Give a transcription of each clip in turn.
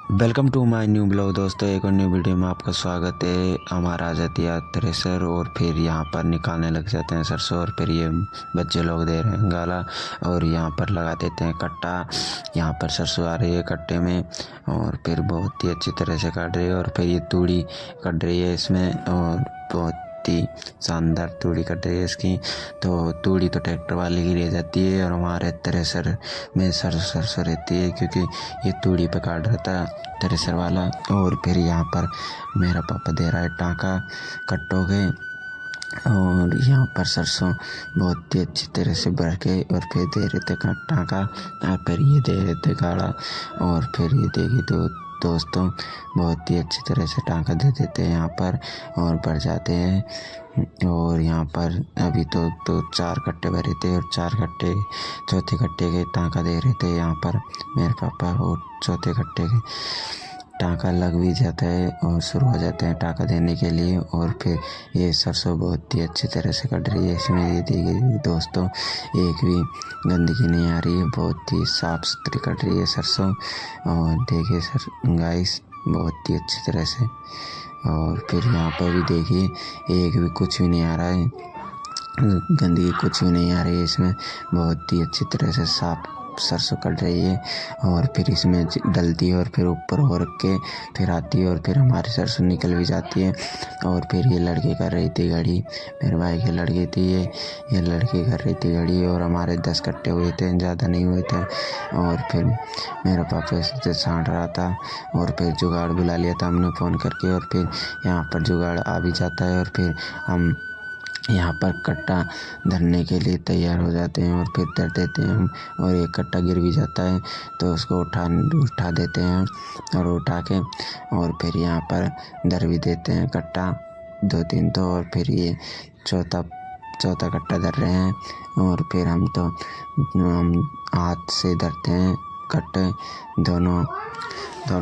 Welcome to my new blog. दोस्तों, एक और न्यू वीडियो में आपका स्वागत है। हमारा आ जाती है थ्रेसर और फिर यहाँ पर निकालने लग जाते हैं सरसों और फिर ये बच्चे लोग दे रहे हैं गाला और यहाँ पर लगा देते हैं कट्टा। यहाँ पर सरसों आ रही है कट्टे में और फिर बहुत ही अच्छी तरह से काट रही है और फिर ये तूड़ी कट रही है इसमें और बहुत ही शानदार तूड़ी कट रही है इसकी। तो तूड़ी तो ट्रैक्टर वाले की रह जाती है और हमारे थ्रेसर में सरसों रहती है, क्योंकि ये तूड़ी पे काट रहा था थ्रेसर वाला। और फिर यहाँ पर मेरा पापा दे रहा है टाँका कट्टों के और यहाँ पर सरसों बहुत ही अच्छी तरह से भर के और फिर दे रहे थे टाँका और फिर ये दे रहे थे गाढ़ा और फिर ये देगी तो दोस्तों बहुत ही अच्छी तरह से टाँका दे देते हैं यहाँ पर और भर जाते हैं। और यहाँ पर अभी तो 4 कट्टे भरे थे और 4 कट्टे चौथे कट्टे के टाँका दे रहे थे यहाँ पर मेरे पापा और चौथे कट्टे के टाँका लग भी जाता है और शुरू हो जाते हैं टाँका देने के लिए। और फिर ये सरसों बहुत ही अच्छी तरह से कट रही है, इसमें ये देखिए दोस्तों एक भी गंदगी नहीं आ रही है, बहुत ही साफ़ सुथरी कट रही है सरसों। और देखिए सर गाइस बहुत ही अच्छी तरह से। और फिर यहाँ पर भी देखिए एक भी कुछ भी नहीं आ रहा है, गंदगी कुछ भी नहीं आ रही है इसमें, बहुत ही अच्छी तरह से साफ सरसों कट रही है। और फिर इसमें डलती है और फिर ऊपर हो रख के फिर आती है और फिर हमारी सरसों निकल भी जाती है। और फिर ये लड़के कर रही थी घड़ी, मेरे भाई की लड़की थी ये लड़की कर रही थी घड़ी और हमारे 10 कट्टे हुए थे, ज़्यादा नहीं हुए थे। और फिर मेरा पापा ऐसे छाँट रहा था और फिर जुगाड़ बुला लिया था हमने फ़ोन करके और फिर यहाँ पर जुगाड़ आ भी जाता है और फिर हम यहाँ पर कट्टा धरने के लिए तैयार हो जाते हैं और फिर धर देते हैं हम। और एक कट्टा गिर भी जाता है तो उसको उठा देते हैं और उठा के और फिर यहाँ पर धर भी देते हैं कट्टा 2-3 तो। और फिर ये चौथा कट्टा धर रहे हैं और फिर हम हाथ से धरते हैं कट्टे, दोनों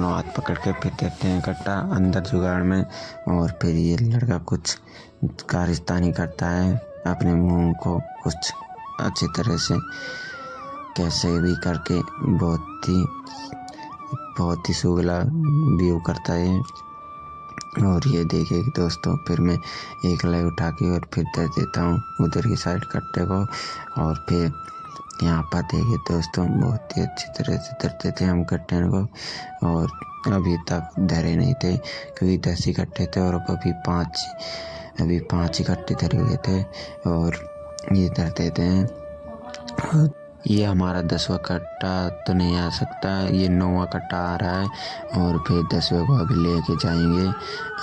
हाथ पकड़ के फिर देते हैं कट्टा अंदर जुगाड़ में। और फिर ये लड़का कुछ कारस्तानी करता है अपने मुंह को कुछ अच्छी तरह से कैसे भी करके, बहुत ही सुगला व्यू करता है। और ये देखिए दोस्तों फिर मैं एक लाई उठा के और फिर दे देता हूँ उधर की साइड कट्टे को। और फिर यहाँ पर देखिए दोस्तों बहुत ही अच्छी तरह से धरते थे हम कट्टे को और अभी तक धरे नहीं थे क्योंकि 10 ही कट्टे थे और अभी 5 ही कट्टे धरे हुए थे और ये धरते थे। ये हमारा 10वां कट्टा तो नहीं आ सकता, ये 9वां कट्टा आ रहा है और फिर 10वें को अभी लेके जाएंगे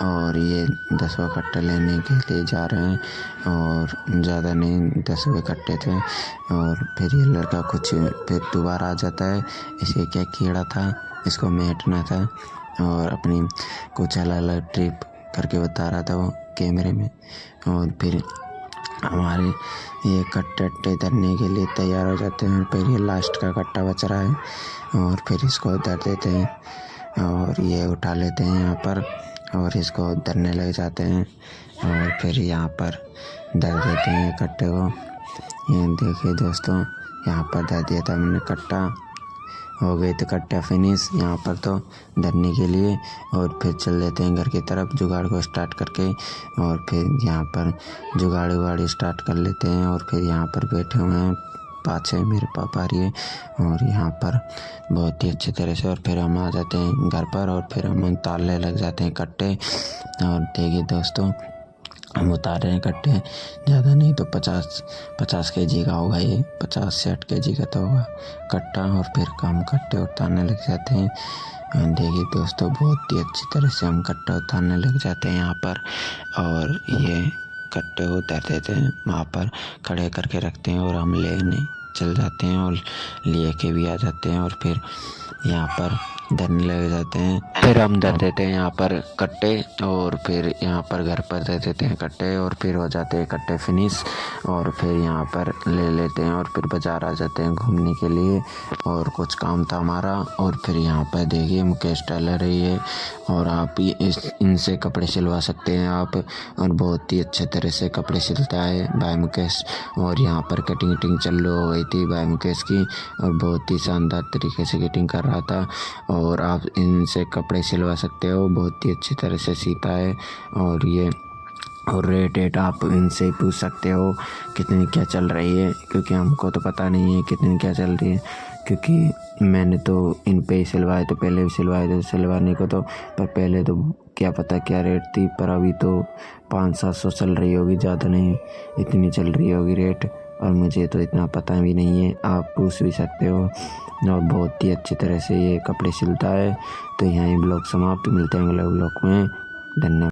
और ये 10वां कट्टा लेने के लिए जा रहे हैं। और ज़्यादा नहीं 10वें कट्टे थे। और फिर ये लड़का कुछ फिर दोबारा आ जाता है, इसे क्या कीड़ा था इसको मेटना था और अपनी कुछ अलग ट्रिप करके बता रहा था वो कैमरे में। और फिर हमारे ये कट्टे धरने के लिए तैयार हो जाते हैं। फिर ये लास्ट का कट्टा बच रहा है और फिर इसको धर देते हैं और ये उठा लेते हैं यहाँ पर और इसको धरने लग जाते हैं और फिर यहाँ पर धर देते हैं कट्टे को। ये देखिए दोस्तों यहाँ पर धर दिया था हमने कट्टा, हो गए तो कट्टा फिनिश यहाँ पर तो धरने के लिए। और फिर चल देते हैं घर की तरफ जुगाड़ को स्टार्ट करके और फिर यहाँ पर जुगाड़ स्टार्ट कर लेते हैं। और फिर यहाँ पर बैठे हुए हैं पाछे मेरे पापा रही और यहाँ पर बहुत ही अच्छी तरह से। और फिर हम आ जाते हैं घर पर और फिर हम उतारने लग जाते हैं कट्टे। और देखिए दोस्तों हम उतार रहे हैं कट्टे, ज़्यादा नहीं तो 50 केजी का होगा, ये 50 से 60 केजी का तो होगा कट्टा। और फिर हम कट्टे उतारने लग जाते हैं। देखिए दोस्तों बहुत ही अच्छी तरह से हम कट्टा उतारने लग जाते हैं यहाँ पर और ये कट्टे उतार देते हैं वहाँ पर खड़े करके रखते हैं और हम लेने चल जाते हैं और लिए के भी आ जाते हैं। और फिर यहाँ पर धरने लग जाते हैं, फिर हम धर देते हैं यहाँ पर कट्टे और फिर यहाँ पर घर पर धर देते हैं कट्टे और फिर हो जाते हैं कट्टे फिनिश। और फिर यहाँ पर ले लेते हैं और फिर बाज़ार आ जाते हैं घूमने के लिए और कुछ काम था हमारा। और फिर यहाँ पर देखिए मुकेश टेलर है ये और आप इनसे कपड़े सिलवा सकते हैं आप, और बहुत ही अच्छे तरह से कपड़े सिलता है भाई मुकेश। और यहाँ पर कटिंग चल रही हो गई थी भाई मुकेश की और बहुत ही शानदार तरीके से कटिंग कर रहा था। और आप इनसे कपड़े सिलवा सकते हो। बहुत ही अच्छी तरह से सीता है। और ये और रेट आप इनसे ही पूछ सकते हो कितनी क्या चल रही है, क्योंकि हमको तो पता नहीं है कितनी क्या चल रही है, क्योंकि मैंने तो इन पे ही सिलवाए, तो पहले भी सिलवाए थे सिलवाने को तो, पर पहले तो क्या पता क्या रेट थी, पर अभी तो 500-700 चल रही होगी, ज़्यादा नहीं इतनी चल रही होगी रेट। और मुझे तो इतना पता भी नहीं है, आप पूछ भी सकते हो। और बहुत ही अच्छी तरह से ये कपड़े सिलता है। तो यहाँ ब्लॉग समाप्त, मिलते हैं अगले ब्लॉग में। धन्यवाद।